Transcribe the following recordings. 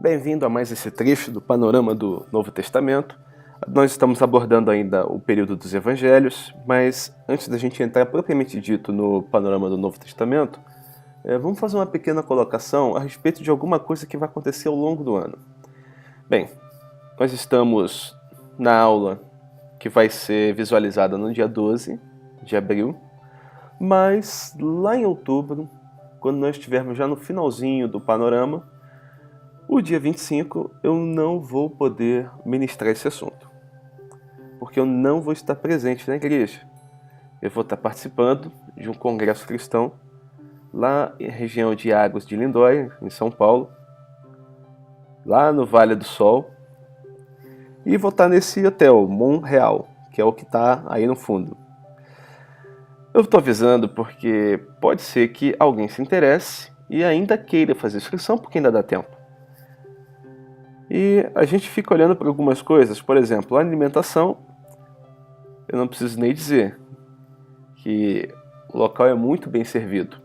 Bem-vindo a mais esse trecho do panorama do Novo Testamento. Nós estamos abordando ainda o período dos Evangelhos, mas antes da gente entrar propriamente dito no panorama do Novo Testamento, vamos fazer uma pequena colocação a respeito de alguma coisa que vai acontecer ao longo do ano. Bem, nós estamos na aula que vai ser visualizada no dia 12 de abril, mas lá em outubro, quando nós estivermos já no finalzinho do panorama, o dia 25 eu não vou poder ministrar esse assunto, porque eu não vou estar presente na igreja. Eu vou estar participando de um congresso cristão lá na região de Águas de Lindóia, em São Paulo, lá no Vale do Sol, e vou estar nesse hotel, Montreal, que é o que está aí no fundo. Eu estou avisando porque pode ser que alguém se interesse e ainda queira fazer inscrição, porque ainda dá tempo. E a gente fica olhando para algumas coisas, por exemplo, a alimentação, eu não preciso nem dizer que o local é muito bem servido.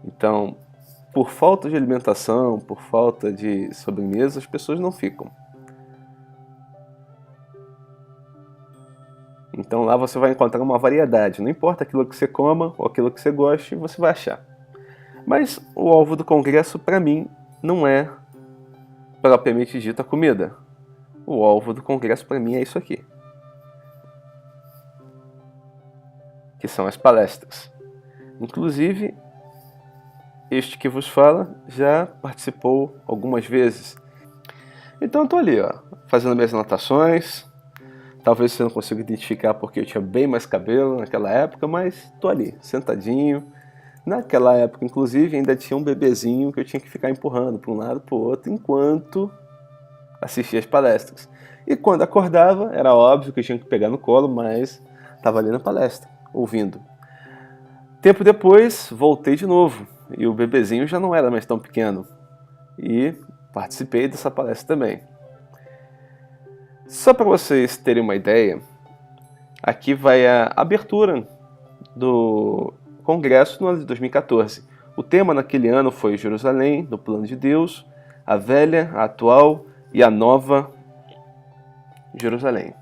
Então, por falta de alimentação, por falta de sobremesa, as pessoas não ficam. Então lá você vai encontrar uma variedade, não importa aquilo que você coma ou aquilo que você goste, você vai achar. Mas o alvo do congresso, para mim, não é propriamente dita a comida. O alvo do congresso para mim é isso aqui, que são as palestras. Inclusive, este que vos fala já participou algumas vezes. Então eu estou ali, fazendo minhas anotações. Talvez você não consiga identificar porque eu tinha bem mais cabelo naquela época, mas estou ali, sentadinho. Naquela época, inclusive, ainda tinha um bebezinho que eu tinha que ficar empurrando para um lado para o outro enquanto assistia as palestras. E quando acordava, era óbvio que eu tinha que pegar no colo, mas estava ali na palestra, ouvindo. Tempo depois, voltei de novo, e o bebezinho já não era mais tão pequeno. E participei dessa palestra também. Só para vocês terem uma ideia, aqui vai a abertura do Congresso no ano de 2014. O tema naquele ano foi Jerusalém, no plano de Deus, a velha, a atual e a nova Jerusalém.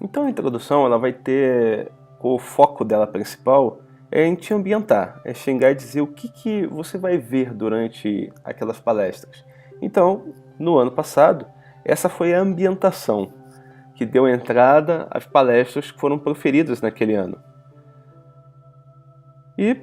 Então a introdução ela vai ter, o foco dela principal é em te ambientar, é chegar e dizer o que você vai ver durante aquelas palestras. Então, no ano passado, essa foi a ambientação que deu entrada às palestras que foram proferidas naquele ano. E,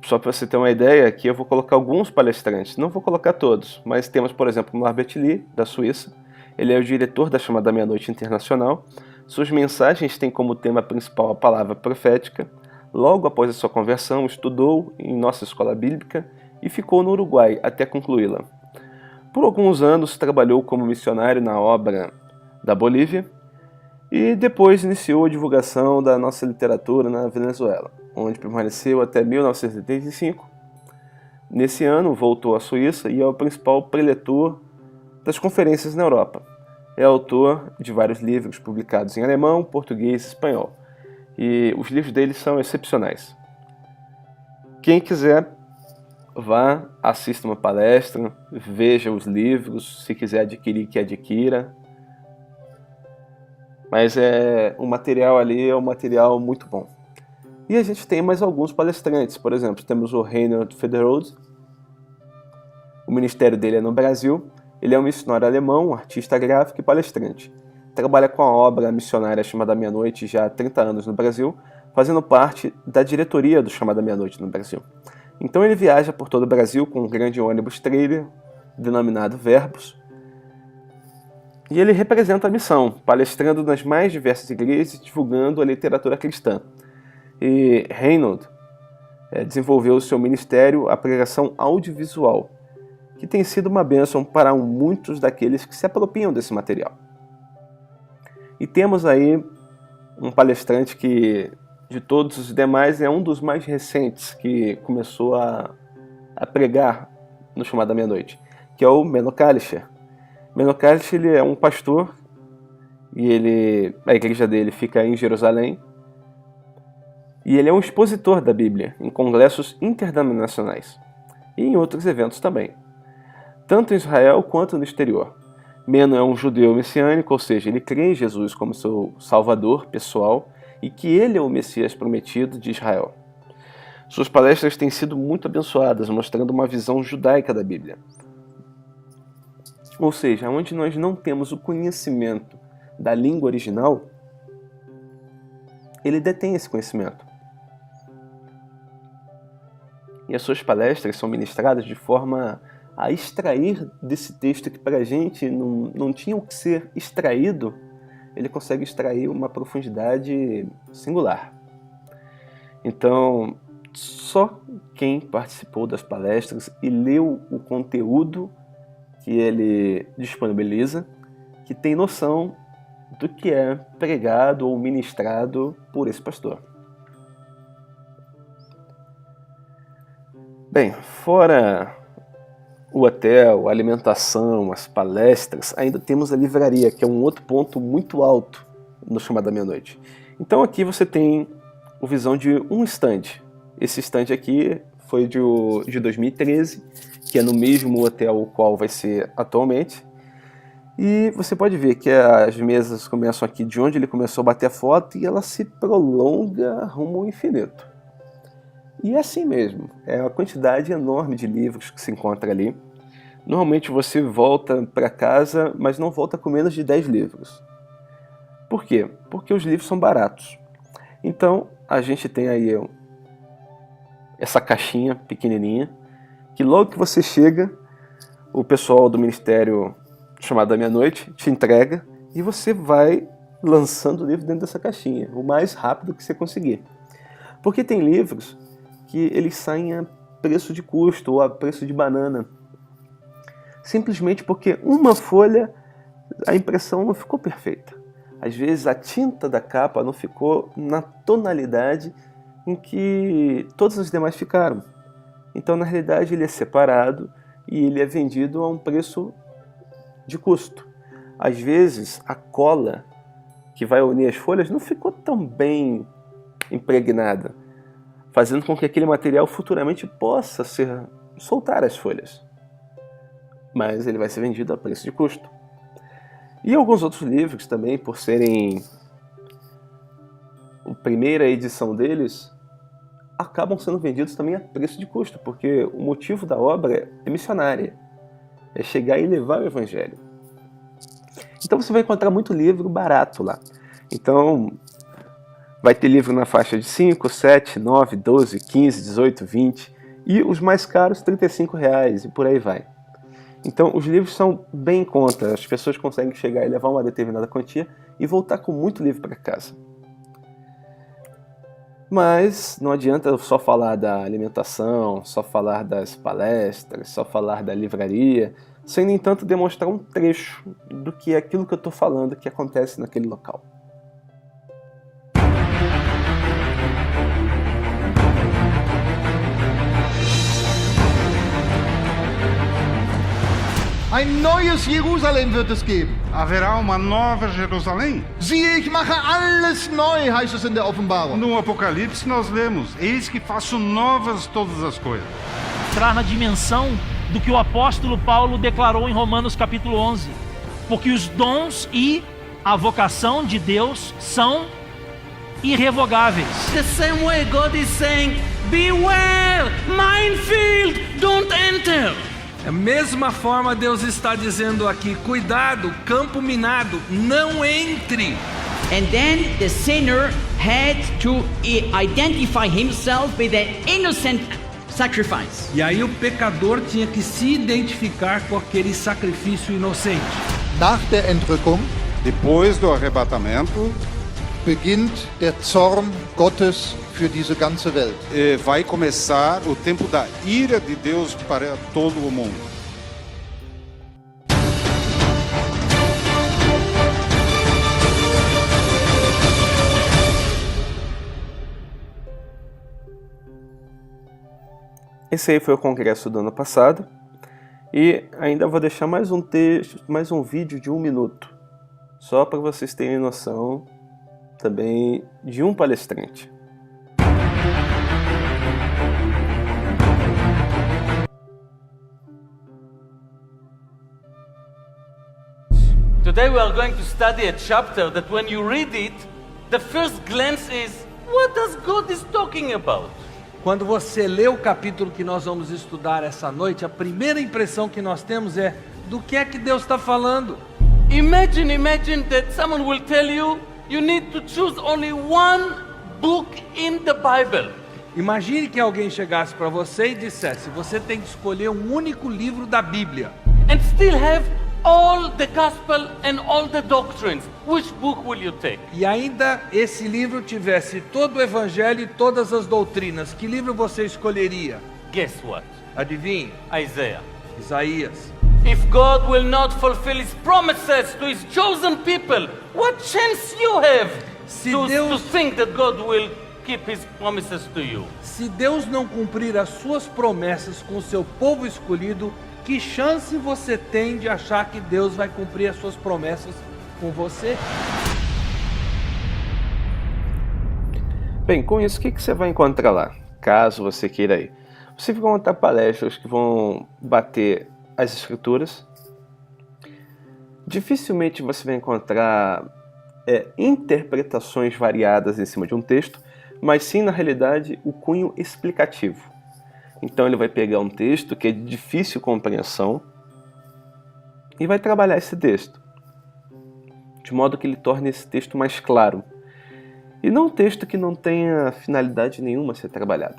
só para você ter uma ideia, aqui eu vou colocar alguns palestrantes, não vou colocar todos, mas temos, por exemplo, o Norbert Lee, da Suíça. Ele é o diretor da chamada Meia-Noite Internacional. Suas mensagens têm como tema principal a palavra profética. Logo após a sua conversão, estudou em nossa escola bíblica e ficou no Uruguai até concluí-la. Por alguns anos trabalhou como missionário na obra da Bolívia e depois iniciou a divulgação da nossa literatura na Venezuela, onde permaneceu até 1975. Nesse ano voltou à Suíça e é o principal preletor das conferências na Europa. É autor de vários livros publicados em alemão, português e espanhol. E os livros dele são excepcionais. Quem quiser, vá, assista uma palestra, veja os livros, se quiser adquirir, que adquira. Mas o material ali é um material muito bom. E a gente tem mais alguns palestrantes, por exemplo, temos o Reinhard Federode. O ministério dele é no Brasil. Ele é um missionário alemão, um artista gráfico e palestrante. Trabalha com a obra missionária Chamada Meia-Noite já há 30 anos no Brasil, fazendo parte da diretoria do Chamada Meia-Noite no Brasil. Então ele viaja por todo o Brasil com um grande ônibus trailer, denominado Verbos, e ele representa a missão, palestrando nas mais diversas igrejas e divulgando a literatura cristã. E Reinhold desenvolveu o seu ministério, a pregação audiovisual, que tem sido uma bênção para muitos daqueles que se apropriam desse material. E temos aí um palestrante que, de todos os demais, é um dos mais recentes que começou a pregar no Chamada Meia-Noite, que é o Menno Kalischer. Menno Kalischer, ele é um pastor e a igreja dele fica em Jerusalém. E ele é um expositor da Bíblia em congressos interdenominacionais e em outros eventos também, tanto em Israel quanto no exterior. Menno é um judeu messiânico, ou seja, ele crê em Jesus como seu salvador pessoal e que ele é o Messias prometido de Israel. Suas palestras têm sido muito abençoadas, mostrando uma visão judaica da Bíblia. Ou seja, onde nós não temos o conhecimento da língua original, ele detém esse conhecimento. E as suas palestras são ministradas de forma a extrair desse texto que para a gente não tinha o que ser extraído, ele consegue extrair uma profundidade singular. Então, só quem participou das palestras e leu o conteúdo que ele disponibiliza, que tem noção do que é pregado ou ministrado por esse pastor. Bem, fora o hotel, a alimentação, as palestras, ainda temos a livraria, que é um outro ponto muito alto no Chamada Meia-Noite. Então aqui você tem a visão de um stand. Esse stand aqui foi de 2013, que é no mesmo hotel o qual vai ser atualmente. E você pode ver que as mesas começam aqui de onde ele começou a bater a foto e ela se prolonga rumo ao infinito. E é assim mesmo, é uma quantidade enorme de livros que se encontra ali. Normalmente você volta para casa, mas não volta com menos de 10 livros. Por quê? Porque os livros são baratos. Então a gente tem aí essa caixinha pequenininha, que logo que você chega, o pessoal do Ministério Chamada Meia-Noite te entrega e você vai lançando o livro dentro dessa caixinha, o mais rápido que você conseguir. Porque tem livros que eles saem a preço de custo ou a preço de banana. Simplesmente porque uma folha, a impressão não ficou perfeita. Às vezes a tinta da capa não ficou na tonalidade em que todos os demais ficaram. Então, na realidade, ele é separado e ele é vendido a um preço de custo. Às vezes, a cola que vai unir as folhas não ficou tão bem impregnada, fazendo com que aquele material futuramente possa soltar as folhas. Mas ele vai ser vendido a preço de custo. E alguns outros livros também, por serem a primeira edição deles, acabam sendo vendidos também a preço de custo, porque o motivo da obra é missionária, é chegar e levar o evangelho. Então você vai encontrar muito livro barato lá. Então vai ter livro na faixa de 5, 7, 9, 12, 15, 18, 20 e os mais caros R$35 e por aí vai. Então os livros são bem em conta, as pessoas conseguem chegar e levar uma determinada quantia e voltar com muito livro para casa. Mas não adianta só falar da alimentação, só falar das palestras, só falar da livraria, sem, no entanto, demonstrar um trecho do que é aquilo que eu estou falando que acontece naquele local. Ein neues Jerusalem wird es geben. Haverá uma nova Jerusalém? Siehe, ich mache alles neu, heißt es in der Offenbarung. No Apocalipse nós lemos: eis que faço novas todas as coisas. Entrar na dimensão do que o apóstolo Paulo declarou em Romanos capítulo 11. Porque os dons e a vocação de Deus são irrevogáveis. The same way God is saying, beware, minefield, don't enter. Da mesma forma Deus está dizendo aqui, cuidado, campo minado, não entre. And then the sinner had to identify himself with an innocent sacrifice. E aí o pecador tinha que se identificar com aquele sacrifício inocente. Nach der Entrückung Depois do arrebatamento, beginnt der Zorn Gottes für diese ganze Welt. vai começar o tempo da ira de Deus para todo o mundo. Esse aí foi o congresso do ano passado. E ainda vou deixar mais um texto, mais um vídeo de 1 minuto. Só para vocês terem noção também de um palestrante. Today we are going to study a chapter that when you read it, the first glance is, what does God is talking about? Quando você lê o capítulo que nós vamos estudar essa noite, a primeira impressão que nós temos é do que é que Deus está falando. Imagine that someone will tell you, you need to choose only one book in the Bible. Imagine que alguém chegasse para você e dissesse, você tem que escolher um único livro da Bíblia. And still have all the gospel and all the doctrines. Which book will you take? E ainda esse livro tivesse todo o evangelho e todas as doutrinas. Que livro você escolheria? Guess what? Adivinhe? Isaiah. Isaías. If God will not fulfill his promises to his chosen people, what chance you have Se to Deus- think that God will keep his promises to you? Se Deus não cumprir as suas promessas com o seu povo escolhido, que chance você tem de achar que Deus vai cumprir as suas promessas com você? Bem, com isso, o que você vai encontrar lá, caso você queira ir? Você vai encontrar palestras que vão bater as escrituras. Dificilmente você vai encontrar interpretações variadas em cima de um texto, mas sim, na realidade, o cunho explicativo. Então ele vai pegar um texto que é de difícil compreensão e vai trabalhar esse texto, de modo que ele torne esse texto mais claro. E não um texto que não tenha finalidade nenhuma a ser trabalhada,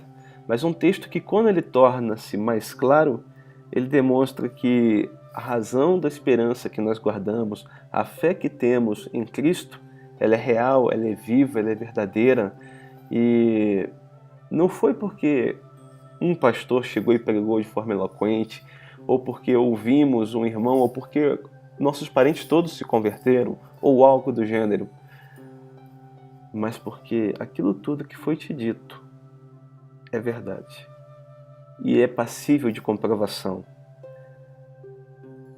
mas um texto que, quando ele torna-se mais claro, ele demonstra que a razão da esperança que nós guardamos, a fé que temos em Cristo, ela é real, ela é viva, ela é verdadeira. E não foi porque um pastor chegou e pregou de forma eloquente, ou porque ouvimos um irmão, ou porque nossos parentes todos se converteram, ou algo do gênero, mas porque aquilo tudo que foi te dito é verdade e é passível de comprovação.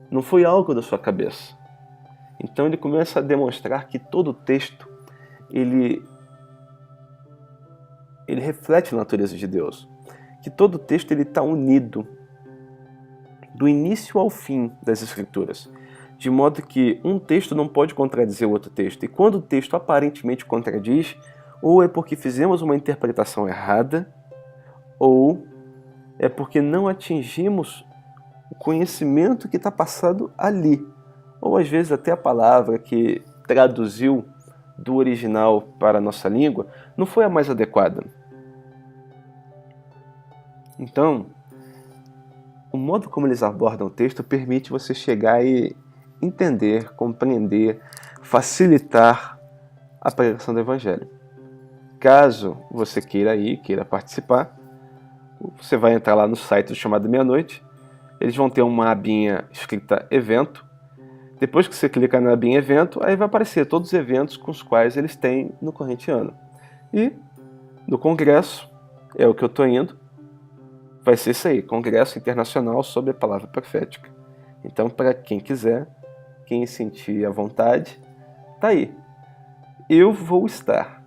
Não foi algo da sua cabeça. Então ele começa a demonstrar que todo o texto ele reflete a natureza de Deus. Que todo o texto está unido do início ao fim das Escrituras, de modo que um texto não pode contradizer o outro texto. E quando o texto aparentemente contradiz, ou é porque fizemos uma interpretação errada, ou é porque não atingimos o conhecimento que está passado ali, ou às vezes até a palavra que traduziu do original para a nossa língua não foi a mais adequada. Então, o modo como eles abordam o texto permite você chegar e entender, compreender, facilitar a pregação do Evangelho. Caso você queira ir, queira participar, você vai entrar lá no site do Chamado Meia-Noite. Eles vão ter uma abinha escrita Evento. Depois que você clicar na abinha Evento, aí vai aparecer todos os eventos com os quais eles têm no corrente ano. E no congresso, é o que eu estou indo, vai ser isso aí, Congresso Internacional sobre a Palavra Profética. Então, para quem quiser, quem sentir à vontade, tá aí. Eu vou estar.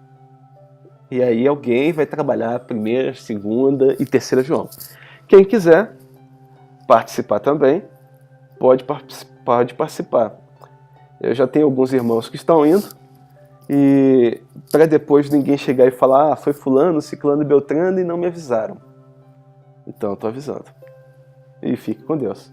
E aí alguém vai trabalhar a primeira, segunda e terceira João. Quem quiser participar também, pode participar. Eu já tenho alguns irmãos que estão indo, e para depois ninguém chegar e falar, foi fulano, ciclano e beltrano e não me avisaram. Então eu estou avisando. E fique com Deus.